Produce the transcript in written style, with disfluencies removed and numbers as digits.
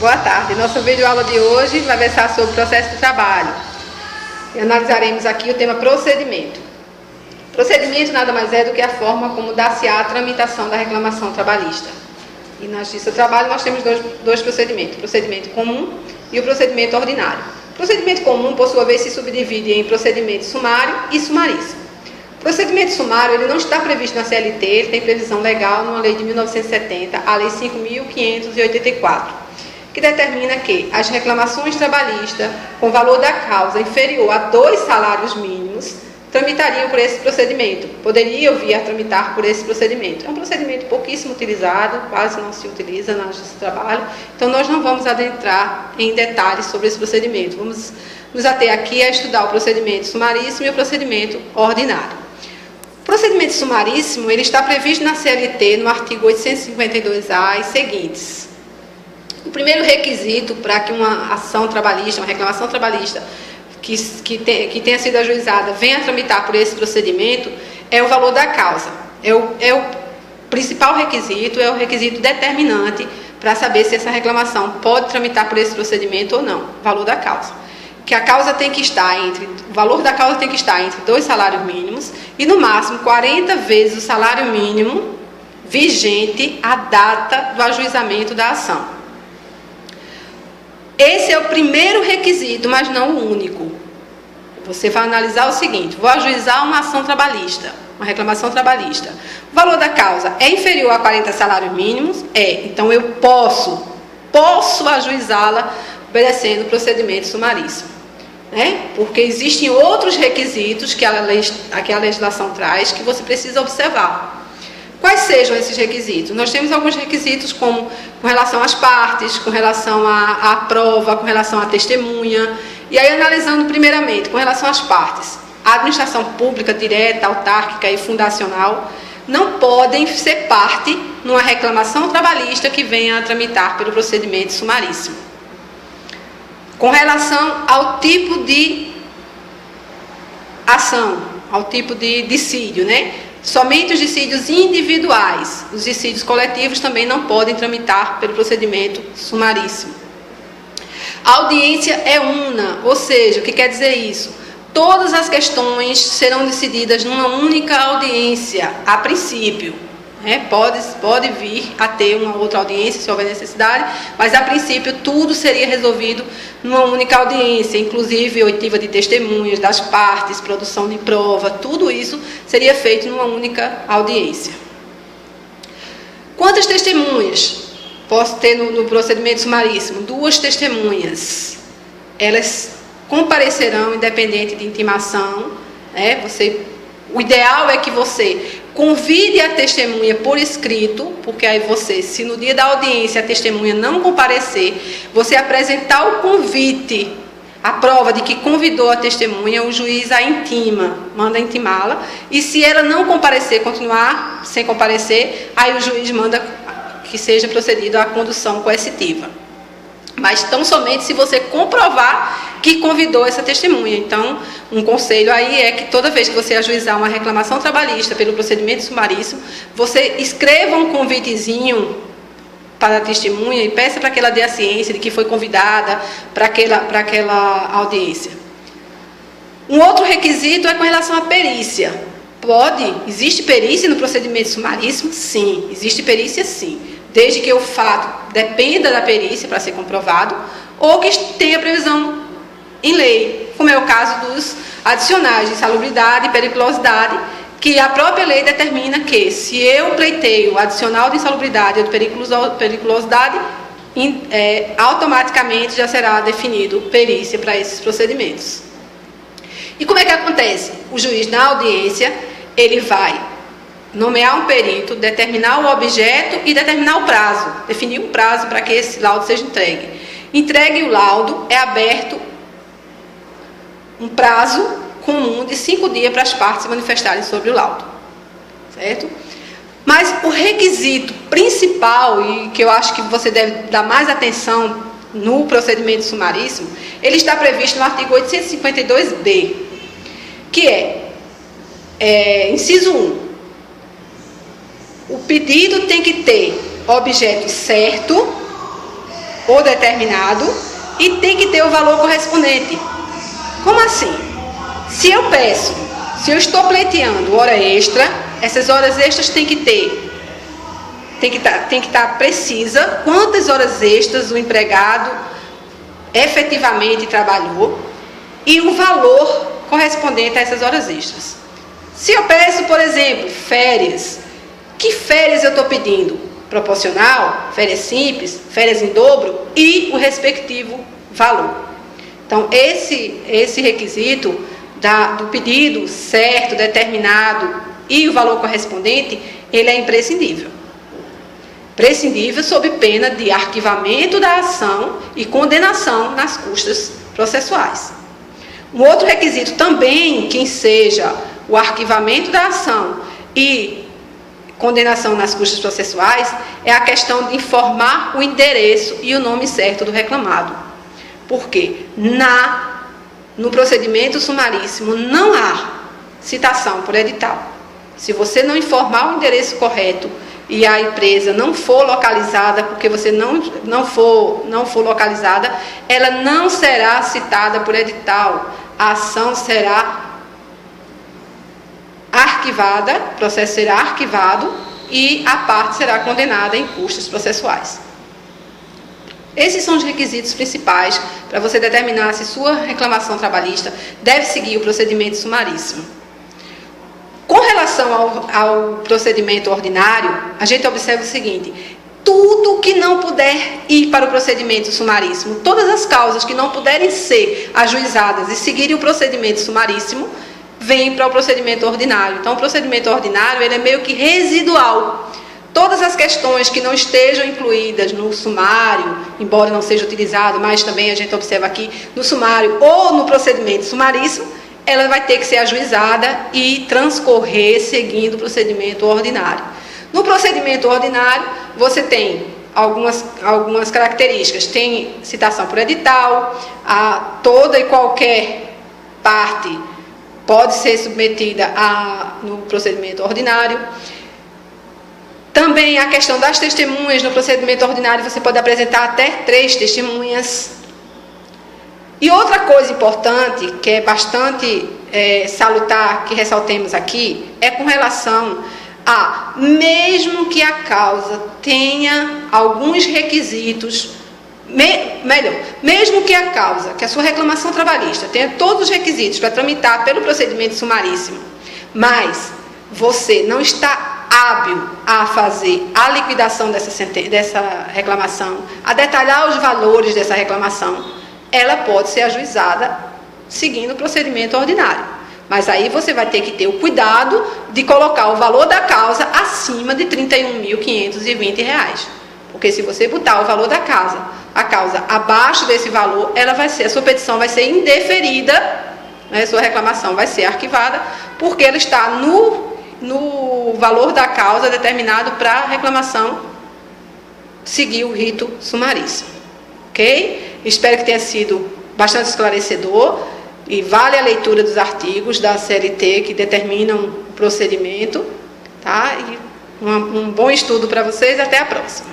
Boa tarde. Nossa videoaula de hoje vai versar sobre o processo de trabalho. E analisaremos aqui o tema procedimento. Procedimento nada mais é do que a forma como dá-se-á a tramitação da reclamação trabalhista. E na Justiça do Trabalho nós temos dois procedimentos, o procedimento comum e o procedimento ordinário. O procedimento comum, por sua vez, se subdivide em procedimento sumário e sumaríssimo. O procedimento sumário ele não está previsto na CLT, ele tem previsão legal numa lei de 1970, a Lei 5.584. Que determina que as reclamações trabalhistas com valor da causa inferior a 2 salários mínimos tramitariam por esse procedimento, poderiam vir a tramitar por esse procedimento. É um procedimento pouquíssimo utilizado, quase não se utiliza na Justiça do Trabalho, então nós não vamos adentrar em detalhes sobre esse procedimento. Vamos nos ater aqui a estudar o procedimento sumaríssimo e o procedimento ordinário. O procedimento sumaríssimo ele está previsto na CLT, no artigo 852-A e seguintes. O primeiro requisito para que uma ação trabalhista, uma reclamação trabalhista que tenha sido ajuizada venha tramitar por esse procedimento é o valor da causa. É o principal requisito, é o requisito determinante para saber se essa reclamação pode tramitar por esse procedimento ou não, o valor da causa. Que a causa tem que estar o valor da causa tem que estar entre 2 salários mínimos e no máximo 40 vezes o salário mínimo vigente à data do ajuizamento da ação. Esse é o primeiro requisito, mas não o único. Você vai analisar o seguinte: vou ajuizar uma ação trabalhista, uma reclamação trabalhista. O valor da causa é inferior a 40 salários mínimos? Então eu posso ajuizá-la obedecendo o procedimento sumaríssimo. Porque existem outros requisitos que a legislação traz que você precisa observar. Quais sejam esses requisitos? Nós temos alguns requisitos com relação às partes, com relação à prova, com relação à testemunha. E aí, analisando primeiramente, com relação às partes, a administração pública direta, autárquica e fundacional não podem ser parte numa reclamação trabalhista que venha a tramitar pelo procedimento sumaríssimo. Com relação ao tipo de ação, ao tipo de dissídio, somente os dissídios individuais, os dissídios coletivos também não podem tramitar pelo procedimento sumaríssimo. A audiência é una, ou seja, o que quer dizer isso? Todas as questões serão decididas numa única audiência, a princípio. Pode vir a ter uma outra audiência se houver necessidade, mas a princípio tudo seria resolvido numa única audiência, inclusive oitiva de testemunhas das partes, produção de prova, tudo isso seria feito numa única audiência. Quantas testemunhas posso ter no procedimento sumaríssimo? 2 testemunhas. Elas comparecerão independente de intimação. O ideal é que você convide a testemunha por escrito, porque aí você, se no dia da audiência a testemunha não comparecer, você apresentar o convite, a prova de que convidou a testemunha, o juiz a intima, manda intimá-la, e se ela não comparecer, continuar sem comparecer, aí o juiz manda que seja procedido à condução coercitiva. Mas tão somente se você comprovar que convidou essa testemunha. Então, um conselho aí é que toda vez que você ajuizar uma reclamação trabalhista pelo procedimento sumaríssimo, você escreva um convitezinho para a testemunha e peça para que ela dê a ciência de que foi convidada para aquela audiência. Um outro requisito é com relação à perícia. Existe perícia no procedimento sumaríssimo? Sim, existe perícia sim. Desde que o fato dependa da perícia para ser comprovado, ou que tenha previsão em lei, como é o caso dos adicionais de insalubridade e periculosidade, que a própria lei determina que, se eu pleiteio o adicional de insalubridade ou de periculosidade, automaticamente já será definido perícia para esses procedimentos. E como é que acontece? O juiz, na audiência, ele vai nomear um perito, determinar o objeto e determinar o prazo, definir um prazo para que esse laudo seja entregue. Entregue o laudo, é aberto um prazo comum de 5 dias para as partes se manifestarem sobre o laudo, certo? Mas o requisito principal, e que eu acho que você deve dar mais atenção no procedimento sumaríssimo, ele está previsto no artigo 852-B, que inciso 1. O pedido tem que ter objeto certo ou determinado e tem que ter o valor correspondente. Como assim? Se eu estou pleiteando hora extra, essas horas extras tem que estar precisa quantas horas extras o empregado efetivamente trabalhou e o valor correspondente a essas horas extras. Se eu peço, por exemplo, férias, que férias eu estou pedindo? Proporcional, férias simples, férias em dobro e o respectivo valor. Então, esse requisito do pedido certo, determinado e o valor correspondente, ele é imprescindível. Prescindível sob pena de arquivamento da ação e condenação nas custas processuais. Um outro requisito também que seja o arquivamento da ação e condenação nas custas processuais é a questão de informar o endereço e o nome certo do reclamado. Porque no procedimento sumaríssimo não há citação por edital. Se você não informar o endereço correto e a empresa não for localizada, porque você não for localizada, ela não será citada por edital. A ação será arquivada, o processo será arquivado e a parte será condenada em custas processuais. Esses são os requisitos principais para você determinar se sua reclamação trabalhista deve seguir o procedimento sumaríssimo. Com relação ao procedimento ordinário, a gente observa o seguinte: tudo que não puder ir para o procedimento sumaríssimo, todas as causas que não puderem ser ajuizadas e seguirem o procedimento sumaríssimo, vem para o procedimento ordinário. Então, o procedimento ordinário ele é meio que residual. Todas as questões que não estejam incluídas no sumário, embora não seja utilizado, mas também a gente observa aqui no sumário ou no procedimento sumaríssimo, ela vai ter que ser ajuizada e transcorrer seguindo o procedimento ordinário. No procedimento ordinário, você tem algumas características. Tem citação por edital, toda e qualquer parte pode ser submetida no procedimento ordinário. Também a questão das testemunhas. No procedimento ordinário você pode apresentar até 3 testemunhas. E outra coisa importante, que é bastante salutar, que ressaltemos aqui, é com relação a, mesmo que a causa tenha alguns requisitos, mesmo que a sua reclamação trabalhista tenha todos os requisitos para tramitar pelo procedimento sumaríssimo, mas você não está hábil a fazer a liquidação dessa reclamação, a detalhar os valores dessa reclamação, ela pode ser ajuizada seguindo o procedimento ordinário. Mas aí você vai ter que ter o cuidado de colocar o valor da causa acima de R$ 31.520. Porque se você botar o valor da causa abaixo desse valor, a sua petição vai ser indeferida, né, a sua reclamação vai ser arquivada, porque ela está no valor da causa determinado para a reclamação seguir o rito sumaríssimo. Ok? Espero que tenha sido bastante esclarecedor e vale a leitura dos artigos da CLT que determinam o procedimento, tá? E um bom estudo para vocês. Até a próxima.